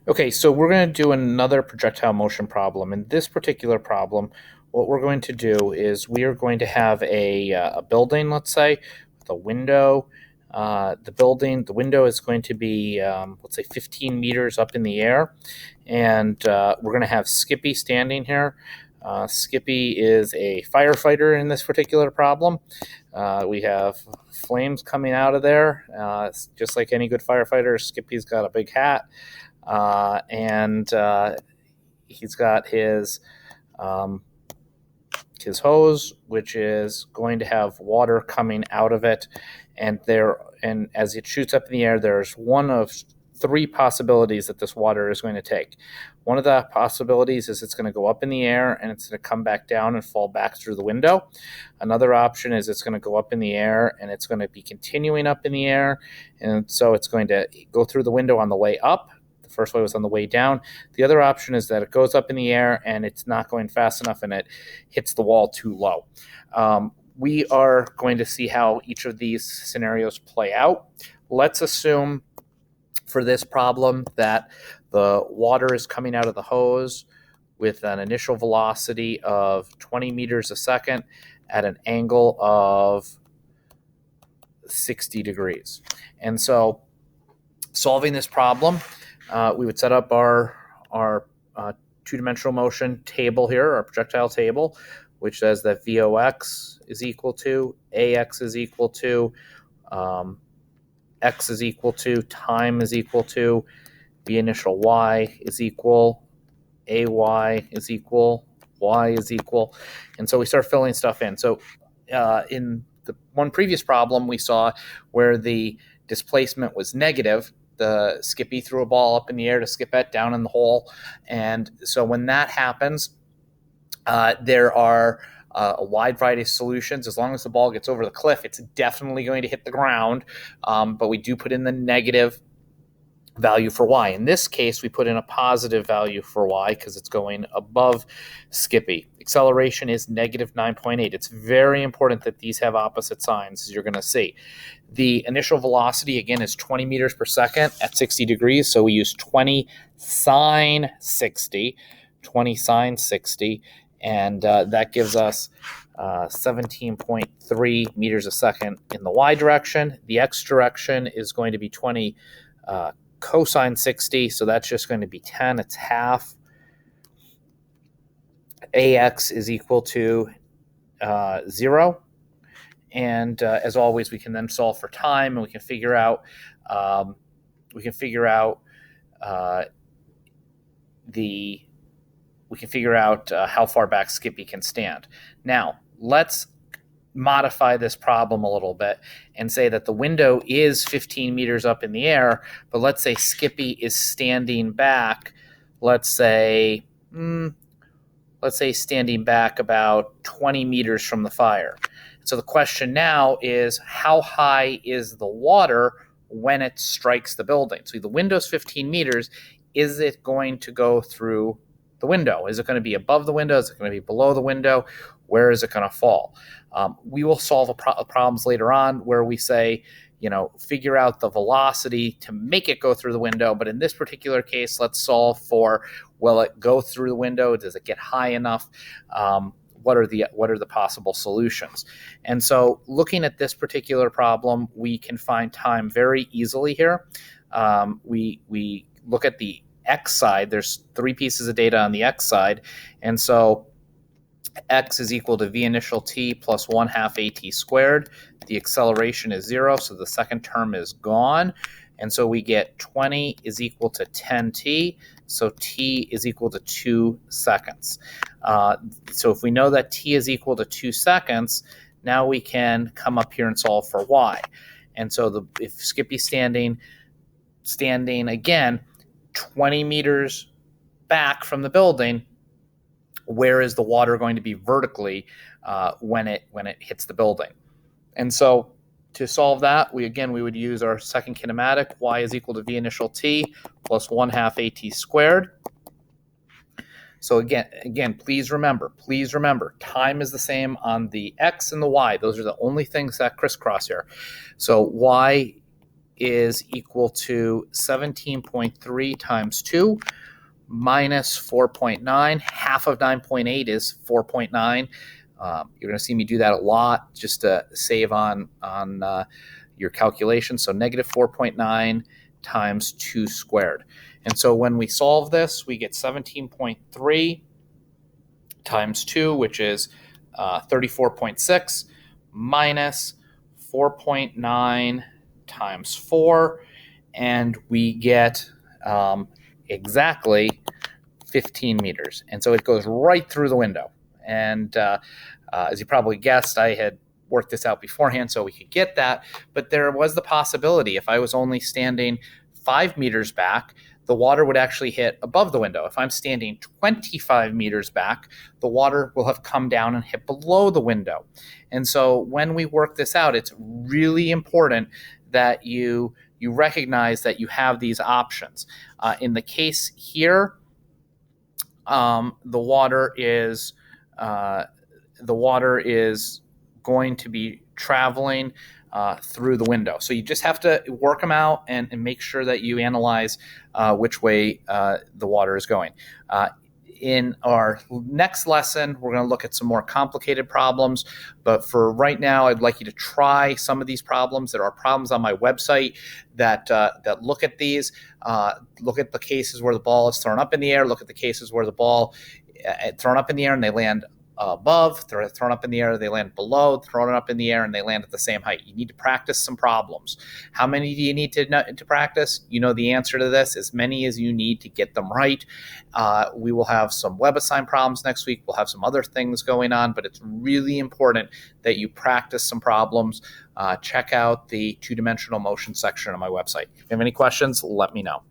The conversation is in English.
Okay, so we're going to do another projectile motion problem. In this particular problem, what we're going to do is we are going to have a building, let's say, with a window. The window is going to be, let's say, 15 meters up in the air. And we're going to have Skippy standing here. Skippy is a firefighter in this particular problem. We have flames coming out of there. Just like any good firefighter, Skippy's got a big hat, and he's got um, his hose, which is going to have water coming out of it, and as it shoots up in the air, there's one of three possibilities that this water is going to take. One of the possibilities is it's going to go up in the air and it's going to come back down and fall back through the window. Another option is it's going to go up in the air and it's going to be continuing up in the air, and so it's going to go through the window on the way up. The first way was on the way down. The other option is that it goes up in the air and it's not going fast enough and it hits the wall too low. We are going to see how each of these scenarios play out. Let's assume for this problem that the water is coming out of the hose with an initial velocity of 20 meters a second at an angle of 60 degrees. And so solving this problem, we would set up our two-dimensional motion table here, our projectile table, which says that Vox is equal to, Ax is equal to, x is equal to, time is equal to, v initial y is equal, ay is equal, y is equal. And so we start filling stuff in. So in the one previous problem, we saw where the displacement was negative. The Skippy threw a ball up in the air to skip it down in the hole. And so when that happens, there are a wide variety of solutions. As long as the ball gets over the cliff, it's definitely going to hit the ground. But we do put in the negative value for y. In this case, we put in a positive value for y because it's going above Skippy. Acceleration is negative 9.8. It's very important that these have opposite signs, as you're going to see. The initial velocity, again, is 20 meters per second at 60 degrees, so we use 20 sine 60, 20 sine 60, and that gives us 17.3 meters a second in the y direction. The x direction is going to be 20 cosine 60, so that's just going to be 10. It's half. Ax is equal to 0. And as always, we can then solve for time, and we can figure out uh, how far back Skippy can stand. Now, let's modify this problem a little bit and say that the window is 15 meters up in the air, but let's say Skippy is standing back, let's say standing back about 20 meters from the fire. So the question now is, how high is the water when it strikes the building? So the window's 15 meters. Is it going to go through the window? Is it going to be above the window? Is it going to be below the window? Where is it going to fall? We will solve problems later on where we say, figure out the velocity to make it go through the window. But in this particular case, let's solve for, will it go through the window? Does it get high enough? What are the possible solutions? And so looking at this particular problem, we can find time very easily here. We look at the x side. There's three pieces of data on the x side. And so x is equal to v initial t plus 1/2 at squared. The acceleration is 0, so the second term is gone. And so we get 20 is equal to 10t, so t is equal to 2 seconds. So if we know that t is equal to 2 seconds, now we can come up here and solve for y. And so if Skippy's standing again 20 meters back from the building, where is the water going to be vertically when it hits the building? And so to solve that, we would use our second kinematic. Y is equal to v initial t plus 1/2 at squared. So again, please remember, time is the same on the x and the y. Those are the only things that crisscross here. So y is equal to 17.3 times 2 minus 4.9. Half of 9.8 is 4.9. You're going to see me do that a lot just to save on your calculation. So negative 4.9 times 2 squared. And so when we solve this, we get 17.3 times 2, which is 34.6, minus 4.9 times 4, and we get exactly 15 meters. And so it goes right through the window. And as you probably guessed, I had worked this out beforehand so we could get that. But there was the possibility, if I was only standing 5 meters back, the water would actually hit above the window. If I'm standing 25 meters back, the water will have come down and hit below the window. And so when we work this out, it's really important that you recognize that you have these options. In the case here, the water is going to be traveling through the window. So you just have to work them out and make sure that you analyze which way the water is going. In our next lesson, we're going to look at some more complicated problems. But for right now, I'd like you to try some of these problems. There are problems on my website that look at these. Look at the cases where the ball is thrown up in the air. Look at the cases where the ball thrown up in the air and they land above, thrown up in the air, they land below, thrown up in the air, and they land at the same height. You need to practice some problems. How many do you need to practice? You know the answer to this, as many as you need to get them right. We will have some WebAssign problems next week. We'll have some other things going on, but it's really important that you practice some problems. Check out the two-dimensional motion section on my website. If you have any questions, let me know.